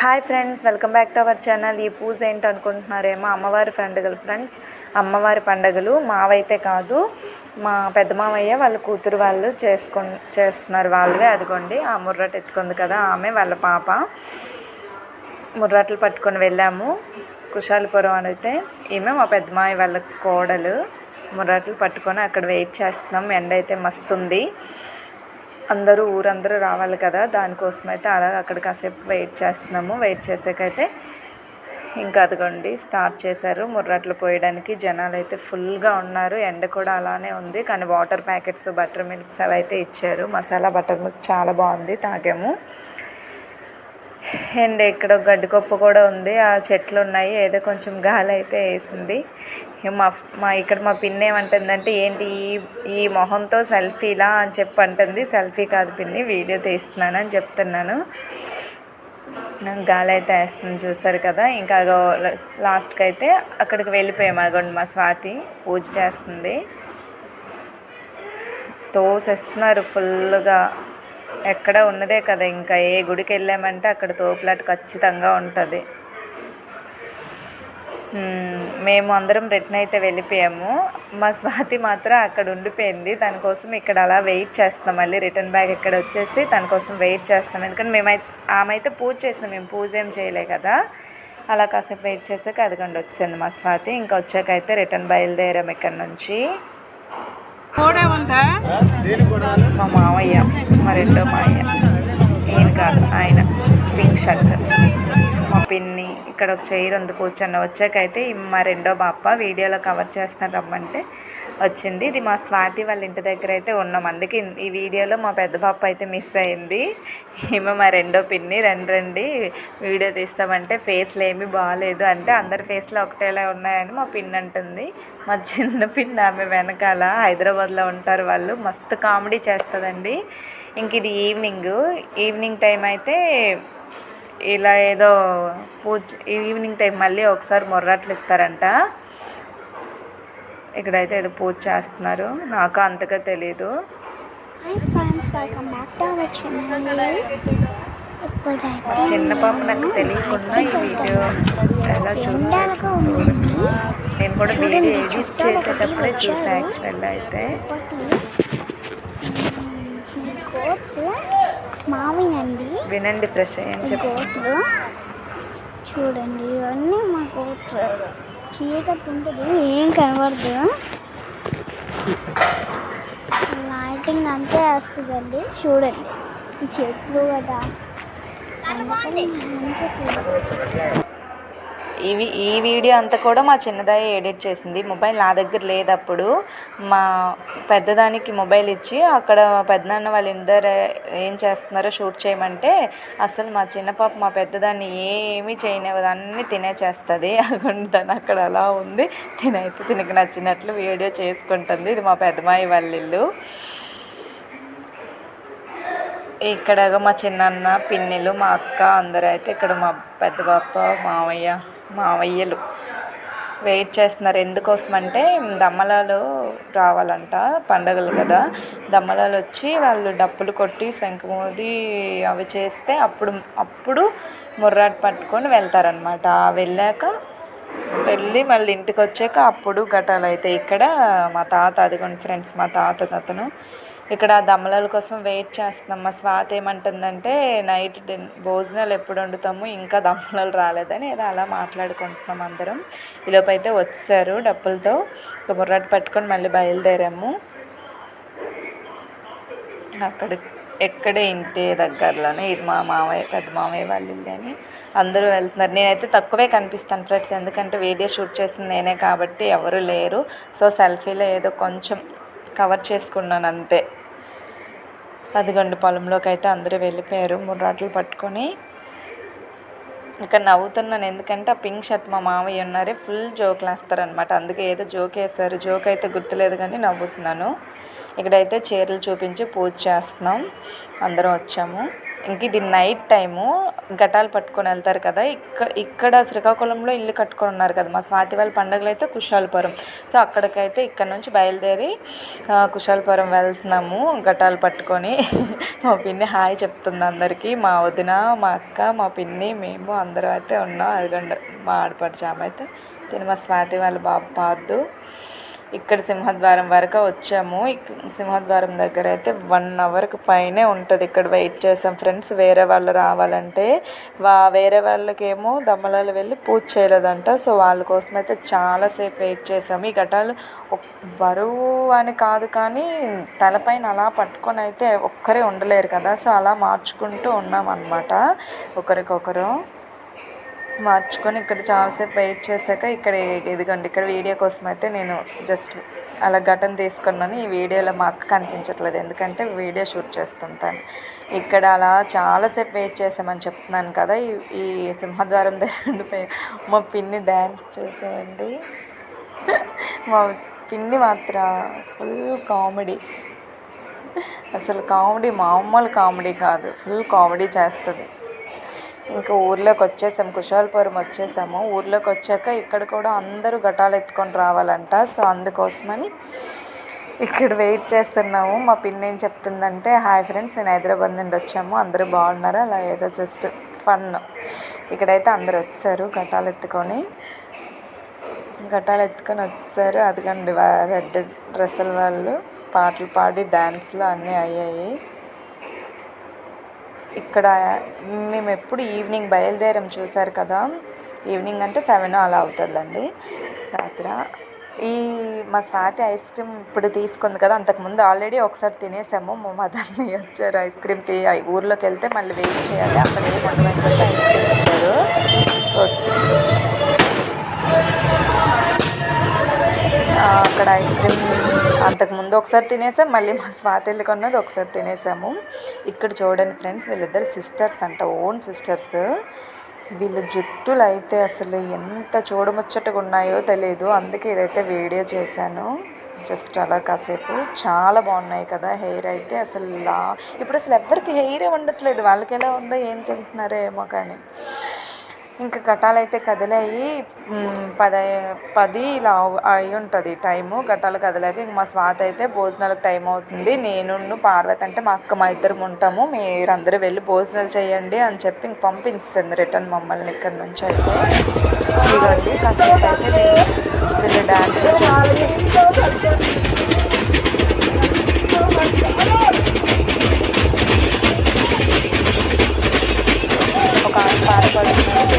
Hi friends, welcome back to our channel. ఈ పూజ ఏంటి అనుకుంటున్నారేమో, అమ్మవారి పండుగలు ఫ్రెండ్స్. అమ్మవారి పండుగలు మావైతే కాదు, మా పెద్ద మావయ్య వాళ్ళ కూతురు వాళ్ళు చేస్తున్నారు. వాళ్ళవే. అదిగోండి ఆ ముర్రట ఎత్తుకుంది కదా, ఆమె వాళ్ళ పాప. ముర్రాట్లు పట్టుకొని వెళ్ళాము కుషాలపురం అని. అయితే ఈమె మా పెద్ద మావయ్య వాళ్ళ కోడలు. ముర్రాట్లు పట్టుకొని అక్కడ వెయిట్ చేస్తున్నాం. ఎండ అయితే మస్తుంది. ఊరందరూ రావాలి కదా, దానికోసం అయితే అలా అక్కడ కాసేపు వెయిట్ చేస్తున్నాము. వెయిట్ చేసాకైతే ఇంకా అదిగోండి స్టార్ట్ చేశారు ముర్రాట్లు పోయడానికి. జనాలు అయితే ఫుల్గా ఉన్నారు. ఎండ కూడా అలానే ఉంది, కానీ వాటర్ ప్యాకెట్స్, బటర్ మిల్క్స్ అవి అయితే ఇచ్చారు. మసాలా బటర్ మిల్క్ చాలా బాగుంది, తాగాము. అండ్ ఇక్కడ గడ్డికొప్ప కూడా ఉంది, ఆ చెట్లు ఉన్నాయి. ఏదో కొంచెం గాలి అయితే వేసింది. ఇక్కడ మా పిన్ని ఏమంటుందంటే, ఏంటి ఈ మొహంతో సెల్ఫీలా అని చెప్పి అంటుంది. సెల్ఫీ కాదు పిన్ని, వీడియో తీస్తున్నాను అని చెప్తున్నాను. గాలి అయితే వేస్తుంది, చూస్తారు కదా. ఇంకా లాస్ట్కి అయితే అక్కడికి వెళ్ళిపోయాము. అగోండి మా స్వాతి పూజ చేస్తుంది. తోసేస్తున్నారు ఫుల్గా. ఎక్కడ ఉన్నదే కదా, ఇంకా ఏ గుడికి వెళ్ళామంటే అక్కడ తోపులాట ఖచ్చితంగా ఉంటుంది. మేము అందరం రిటర్న్ అయితే వెళ్ళిపోయాము. మా స్వాతి మాత్రం అక్కడ ఉండిపోయింది. దానికోసం ఇక్కడ అలా వెయిట్ చేస్తాం. మళ్ళీ రిటర్న్ బ్యాగ్ ఇక్కడ వచ్చేసి తన కోసం వెయిట్ చేస్తాం. ఎందుకంటే ఆమె అయితే పూజ చేసినాం, మేము పూజ ఏం చేయలే కదా. అలా కాసేపు వెయిట్ చేసాక అదిగండి వచ్చింది మా స్వాతి. ఇంకా వచ్చాకైతే రిటర్న్ బయలుదేరాం ఇక్కడ నుంచి. మా మావయ్య, మా రెండో మావయ్య, నేను కాదు ఆయన, పింక్ షర్ట్. మా పిన్ని ఇక్కడ ఒక చైర్ ఉంది, కూర్చొని. వచ్చాకైతే మా రెండో బాప వీడియోలో కవర్ చేస్తాను రమ్మంటే వచ్చింది. ఇది మా స్వాతి వాళ్ళ ఇంటి దగ్గర అయితే ఉన్నాం. అందుకే ఈ వీడియోలో మా పెద్ద పాప అయితే మిస్ అయింది. ఈమె మా రెండో పిన్ని. రండి వీడియో తీస్తామంటే ఫేస్లు ఏమీ బాగాలేదు అంటే, అందరి ఫేస్లో ఒకటేలా ఉన్నాయని మా పిన్ని అంటుంది. మా చిన్న పిన్ని, ఆమె వెనకాల హైదరాబాద్లో ఉంటారు వాళ్ళు. మస్తు కామెడీ చేస్తుందండి. ఇంక ఇది ఈవినింగ్ టైం అయితే ఇలా ఏదో ఈవినింగ్ టైం మళ్ళీ ఒకసారి మొర్రాట్లు ఇస్తారంట. ఇక్కడైతే ఏదో పూజ చేస్తున్నారు, నాకు అంతగా తెలీదు. చిన్న పాప నాకు తెలియకుండా ఈ వీడియో ఎలా షూట్ చేస్తుంది చూడండి. నేను కూడా వీడియో ఎడిట్ చేసేటప్పుడే చూసాను యాక్చువల్గా. అయితే వినండి ఫ్రెష్ అయ్యని చెప్పి. చూడండి ఇవన్నీ మాకు చీకటి ఉంటుంది, ఏం కనబడదు. లైటింగ్ అంతే వస్తుందండి. చూడండి ఈ చెట్లు కదా, ఈ వీడియో అంతా కూడా మా చిన్నదాయి ఎడిట్ చేసింది. మొబైల్ నా దగ్గర లేదు అప్పుడు. మా పెద్దదానికి మొబైల్ ఇచ్చి అక్కడ పెద్దనాన్న వాళ్ళ ఇందరు ఏం చేస్తున్నారో షూట్ చేయమంటే, అసలు మా చిన్న పాప మా పెద్దదాన్ని ఏమీ చేయనివ్వదు, అన్నీ తినేచేస్తుంది. తను అక్కడ అలా ఉంది, తినైతే తినకు నచ్చినట్లు వీడియో చేసుకుంటుంది. ఇది మా పెద్దమాయి వాళ్ళ ఇల్లు. ఇక్కడ మా చిన్నన్న, పిన్నిలు, మా అక్క అందరూ అయితే ఇక్కడ మా పెద్ద పాప, మావయ్యలు వెయిట్ చేస్తున్నారు. ఎందుకోసం అంటే దమ్మలాలు రావాలంట, పండగలు కదా. దమ్మలాలు వచ్చి వాళ్ళు డప్పులు కొట్టి శంఖమూది అవి చేస్తే అప్పుడు ముర్రాట్ పట్టుకొని వెళ్తారనమాట. వెళ్ళి మళ్ళీ ఇంటికి వచ్చాక అప్పుడు ఘటాలు అయితే. ఇక్కడ మా తాత, అదిగోండి ఫ్రెండ్స్ మా తాత అతను. ఇక్కడ దమ్మలాల కోసం వెయిట్ చేస్తున్నాం. మా స్వాతి ఏమంటుందంటే, నైట్ భోజనాలు ఎప్పుడు వండుతాము, ఇంకా దమ్మలాలు రాలేదని ఏదో అలా మాట్లాడుకుంటున్నాం అందరం. ఈలోపు అయితే వచ్చారు డప్పులతో. ఒక ముర్రాట పట్టుకొని మళ్ళీ బయలుదేరాము. ఎక్కడే ఇంటి దగ్గరలోనే. ఇది మా పెద్ద మామయ్య వాళ్ళ ఇల్లు అని అందరూ వెళ్తున్నారు. నేనైతే తక్కువే కనిపిస్తాను ఫ్రెండ్స్, ఎందుకంటే వీడియో షూట్ చేసింది నేనే కాబట్టి ఎవరు లేరు. సో సెల్ఫీలో ఏదో కొంచెం కవర్ చేసుకున్నాను అంతే. అదిగొండి పొలంలోకి అయితే అందరూ వెళ్ళిపోయారు ముర్రాట్లు పట్టుకొని. ఇక్కడ నవ్వుతున్నాను ఎందుకంటే ఆ పింక్ షర్ట్ మా మామయ్య ఉన్నారే ఫుల్ జోకులు వేస్తారనమాట. అందుకే ఏదో జోక్ వేస్తారు, జోక్ అయితే గుర్తులేదు కానీ నవ్వుతున్నాను. ఇక్కడైతే చీరలు చూపించి పూజ చేస్తున్నాం. అందరం వచ్చాము. ఇంక ఇది నైట్ టైము ఘటాలు పట్టుకొని వెళ్తారు కదా. ఇక్కడ శ్రీకాకుళంలో ఇల్లు కట్టుకొని ఉన్నారు కదా మా స్వాతి వాళ్ళ పండుగలు అయితే కుషాలపురం. సో అక్కడికైతే ఇక్కడ నుంచి బయలుదేరి కుషాలపురం వెళ్తున్నాము ఘటాలు పట్టుకొని. మా పిన్ని హాయ్ చెప్తుంది అందరికీ. మా వదిన, మా అక్క, మా పిన్ని, మేము అందరం అయితే ఉన్నాం. అదిగండి మా ఆడపడిచాము అయితే తిని మా స్వాతి వాళ్ళ బాబు పార్దు. ఇక్కడ సింహద్వారం వరకు వచ్చాము. సింహద్వారం దగ్గర అయితే 1 అవర్కి పైనే ఉంటుంది. ఇక్కడ వెయిట్ చేసాం ఫ్రెండ్స్. వేరే వాళ్ళు రావాలంటే వేరే వాళ్ళకేమో దమ్మలాలు వెళ్ళి పూజ చేయలేదంట. సో వాళ్ళ కోసం అయితే చాలాసేపు వెయిట్ చేసాము. ఈ ఘటాలు బరువు అని కాదు కానీ తలపైన అలా పట్టుకొని అయితే ఒక్కరే ఉండలేరు కదా. సో అలా మార్చుకుంటూ ఉన్నాం అన్నమాట ఒకరికొకరు మార్చుకొని. ఇక్కడ చాలాసేపు వెయిట్ చేశాక ఇక్కడ ఇదిగోండి ఇక్కడ వీడియో కోసం అయితే నేను జస్ట్ అలా ఘటన తీసుకున్నాను. ఈ వీడియోలో మా అక్క కనిపించట్లేదు ఎందుకంటే వీడియో షూట్ చేస్తుంటాను. ఇక్కడ అలా చాలాసేపు వెయిట్ చేసామని చెప్తున్నాను కదా. ఈ సింహద్వారం దగ్గర మా పిన్ని డ్యాన్స్ చేసేయండి. మా పిన్ని మాత్రం ఫుల్ కామెడీ, అసలు కామెడీ మామూలు కామెడీ కాదు, ఫుల్ కామెడీ చేస్తుంది. ఇంకా ఊర్లోకి వచ్చేసాము, కుషాలపురం వచ్చేసాము. ఊర్లోకి వచ్చాక ఇక్కడ కూడా అందరూ ఘటాలు ఎత్తుకొని రావాలంట. సో అందుకోసమని ఇక్కడ వెయిట్ చేస్తున్నాము. మా పిన్ని ఏం చెప్తుందంటే, హాయ్ ఫ్రెండ్స్, నేను హైదరాబాద్ నుండి వచ్చాము, అందరూ బాగున్నారా, అలా ఏదో జస్ట్ ఫన్. ఇక్కడైతే అందరూ వచ్చారు ఘటాలు ఎత్తుకొని వచ్చారు. అదిగండి రెడ్ డ్రెస్సుల వాళ్ళు పాటలు పాడి డ్యాన్స్లు అన్నీ అయ్యాయి. ఇక్కడ మేము ఎప్పుడు ఈవినింగ్ బయలుదేరం చూసారు కదా. ఈవినింగ్ అంటే 7 అలా అవుతుందండి రాత్రి. మా స్వాతి ఐస్ క్రీమ్ ఇప్పుడు తీసుకుంది కదా, అంతకుముందు ఆల్రెడీ ఒకసారి తినేసాము. మా మదర్ని వచ్చారు ఐస్ క్రీమ్ ఊర్లోకి వెళ్తే మళ్ళీ వెయిట్ చేయాలి, అక్కడ ఏమని చెప్పి ఐస్ క్రీమ్ ఇచ్చారు. అక్కడ ఐస్ క్రీమ్ అంతకుముందు ఒకసారి తినేసాం, మళ్ళీ మా స్వాతిల్లి కొన్నది ఒకసారి తినేసాము. ఇక్కడ చూడండి ఫ్రెండ్స్, వీళ్ళిద్దరు సిస్టర్స్ అంట, ఓన్ సిస్టర్స్. వీళ్ళ జుట్టులు అయితే అసలు ఎంత చూడముచ్చటగా ఉన్నాయో తెలియదు, అందుకే ఇదైతే వీడియో చేశాను జస్ట్ అలా కాసేపు. చాలా బాగున్నాయి కదా హెయిర్ అయితే. ఇప్పుడు అసలు ఎవరికి హెయిరే ఉండట్లేదు, వాళ్ళకి ఎలా ఉందో ఏం తింటున్నారో ఏమో కానీ. ఇంకా ఘటాలు అయితే కదిలాయి. 10 ఇలా అయి ఉంటుంది టైము. ఘటాలు కదిలాక ఇంక మా స్వాతి అయితే భోజనాలకు టైం అవుతుంది, నేను పార్వతి అంటే మా అక్క మా ఇద్దరం ఉంటాము, మీరందరూ వెళ్ళి భోజనాలు చేయండి అని చెప్పి ఇంక పంపించింది రిటర్న్ మమ్మల్ని ఇక్కడ నుంచి. అయితే ఇదిగోండి కాసేపు అయితే వీళ్ళు డ్యాన్స్ ఒక పాట పడుతున్నారు.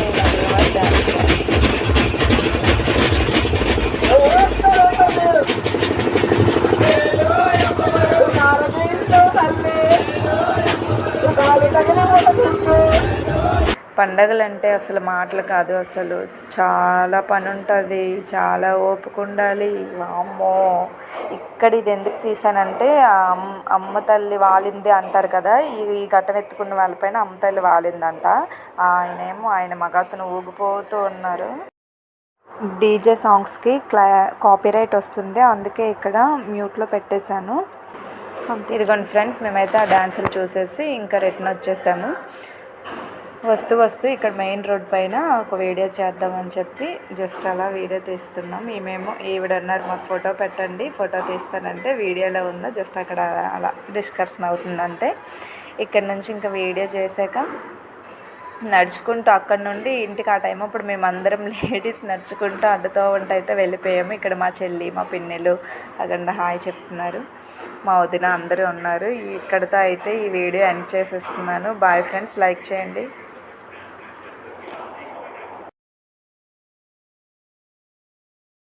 పండగలు అంటే అసలు మాటలు కాదు, అసలు చాలా పని ఉంటుంది, చాలా ఓపిక ఉండాలి. అమ్మో, ఇక్కడ ఇది ఎందుకు తీసానంటే అమ్మ తల్లి వాలింది అంటారు కదా, ఈ ఘటన ఎత్తుకున్న వాళ్ళపైన అమ్మ తల్లి వాలిందంట. ఆయన మగతను ఊగిపోతూ ఉన్నారు. డీజే సాంగ్స్కి కాపీరైట్ వస్తుంది, అందుకే ఇక్కడ మ్యూట్లో పెట్టేశాను. ఇదిగోండి ఫ్రెండ్స్, మేమైతే ఆ డాన్సులు చూసేసి ఇంకా రిటర్న్ వచ్చేసాము. వస్తూ ఇక్కడ మెయిన్ రోడ్ పైన ఒక వీడియో చేద్దామని చెప్పి జస్ట్ అలా వీడియో తీస్తున్నాం. ఈవిడన్నారు మాకు ఫోటో పెట్టండి, ఫోటో తీస్తానంటే వీడియోలో ఉందా జస్ట్ అక్కడ అలా డిస్కషన్ అవుతుందంటే. ఇక్కడ నుంచి ఇంకా వీడియో చేశాక నడుచుకుంటూ అక్కడ నుండి ఇంటికి ఆ టైం అప్పుడు మేమందరం లేడీస్ నడుచుకుంటూ అడ్డుతో అయితే వెళ్ళిపోయాము. ఇక్కడ మా చెల్లి, మా పిన్నెలు అక్కడ హాయ్ చెప్తున్నారు, మా వదిన అందరూ ఉన్నారు. ఇక్కడితో అయితే ఈ వీడియో ఎండ్ చేసేస్తున్నాను. బాయ్ ఫ్రెండ్స్, లైక్ చేయండి.